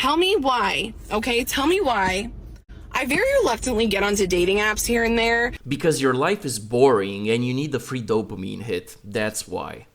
tell me why, okay? Tell me why I very reluctantly get onto dating apps here and there. Because your life is boring and you need the free dopamine hit. That's why.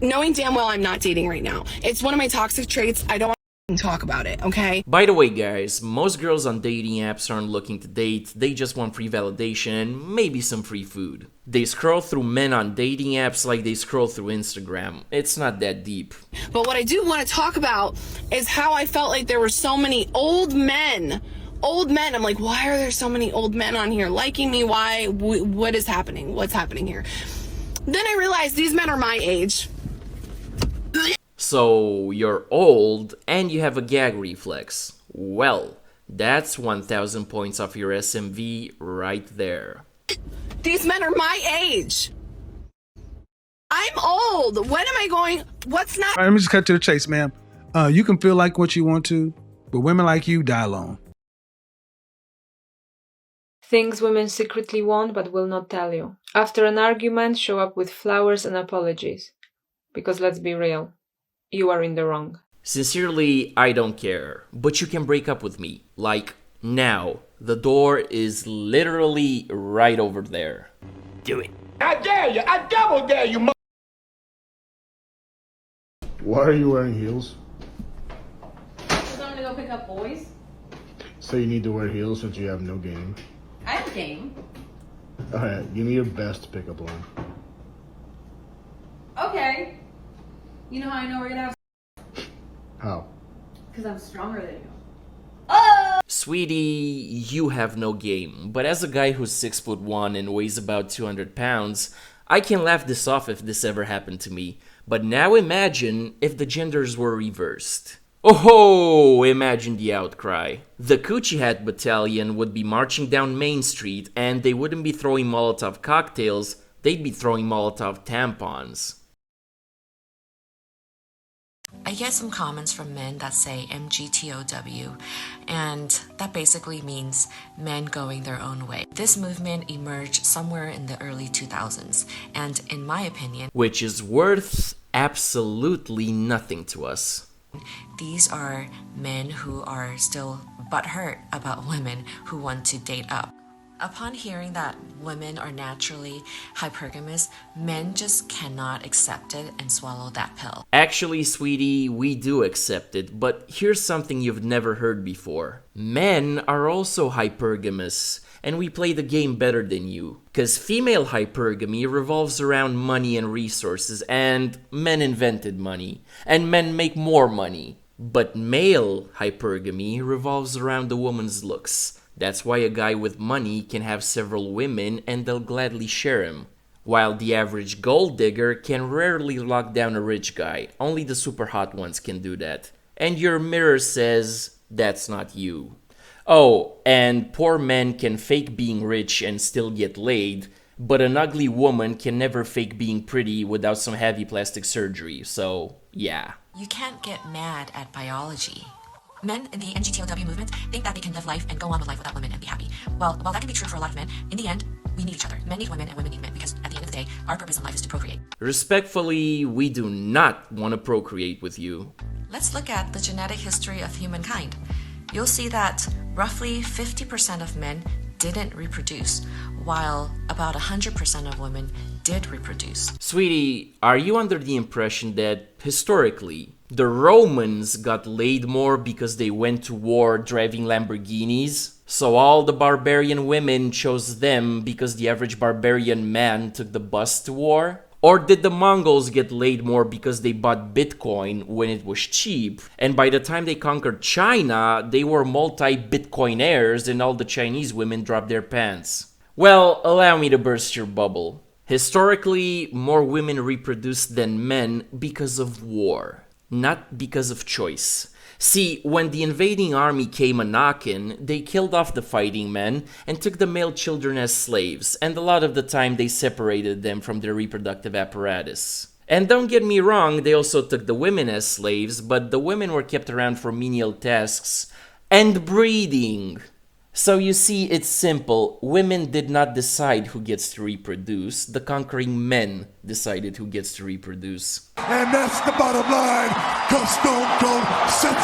Knowing damn well I'm not dating right now. It's one of my toxic traits. I don't want to talk about it, okay? By the way, guys, most girls on dating apps aren't looking to date. They just want free validation and maybe some free food. They scroll through men on dating apps like they scroll through Instagram. It's not that deep. But what I do want to talk about is how I felt like there were so many old men. I'm like, why are there so many old men on here liking me? Why? What is happening? What's happening here? Then I realized these men are my age. So, you're old and you have a gag reflex. Well, that's 1,000 points off your SMV right there. These men are my age. I'm old. When am I going? What's not? All right, let me just cut to the chase, ma'am. You can feel like what you want to, but women like you die alone. Things women secretly want but will not tell you. After an argument, show up with flowers and apologies. Because let's be real, you are in the wrong. Sincerely, I don't care. But you can break up with me. Like, now. The door is literally right over there. Do it. I dare you! I double dare you, Why are you wearing heels? Because I'm gonna go pick up boys. So you need to wear heels since you have no game. I have a game. Alright, give me your best pickup line. Okay. You know how I know we're gonna have? How? Because I'm stronger than you. Sweetie, you have no game. But as a guy who's 6'1" and weighs about 200 pounds, I can laugh this off if this ever happened to me. But now imagine if the genders were reversed. Oh, imagine the outcry. The Coochie Hat Battalion would be marching down Main Street and they wouldn't be throwing Molotov cocktails, they'd be throwing Molotov tampons. I get some comments from men that say MGTOW, and that basically means men going their own way. This movement emerged somewhere in the early 2000s, and in my opinion, which is worth absolutely nothing to us. These are men who are still butthurt about women who want to date up. Upon hearing that women are naturally hypergamous, men just cannot accept it and swallow that pill. Actually, sweetie, we do accept it, but here's something you've never heard before. Men are also hypergamous, and we play the game better than you. Because female hypergamy revolves around money and resources, and men invented money, and men make more money. But male hypergamy revolves around the woman's looks. That's why a guy with money can have several women and they'll gladly share him. While the average gold digger can rarely lock down a rich guy. Only the super hot ones can do that. And your mirror says, that's not you. Oh, and poor men can fake being rich and still get laid, but an ugly woman can never fake being pretty without some heavy plastic surgery, so yeah. You can't get mad at biology. Men in the MGTOW movement think that they can live life and go on with life without women and be happy. Well, while that can be true for a lot of men, in the end, we need each other. Men need women and women need men because at the end of the day, our purpose in life is to procreate. Respectfully, we do not want to procreate with you. Let's look at the genetic history of humankind. You'll see that roughly 50% of men didn't reproduce, while about 100% of women did reproduce. Sweetie, are you under the impression that, historically, the Romans got laid more because they went to war driving Lamborghinis? So all the barbarian women chose them because the average barbarian man took the bus to war? Or did the Mongols get laid more because they bought Bitcoin when it was cheap? And by the time they conquered China, they were multi-Bitcoinaires and all the Chinese women dropped their pants. Well, allow me to burst your bubble. Historically, more women reproduced than men because of war, not because of choice. See, when the invading army came a-knockin', they killed off the fighting men and took the male children as slaves, and a lot of the time they separated them from their reproductive apparatus. And don't get me wrong, they also took the women as slaves, but the women were kept around for menial tasks and breeding. So you see, it's simple. Women did not decide who gets to reproduce. The conquering men decided who gets to reproduce. And that's the bottom line, 'cause Stone Cold said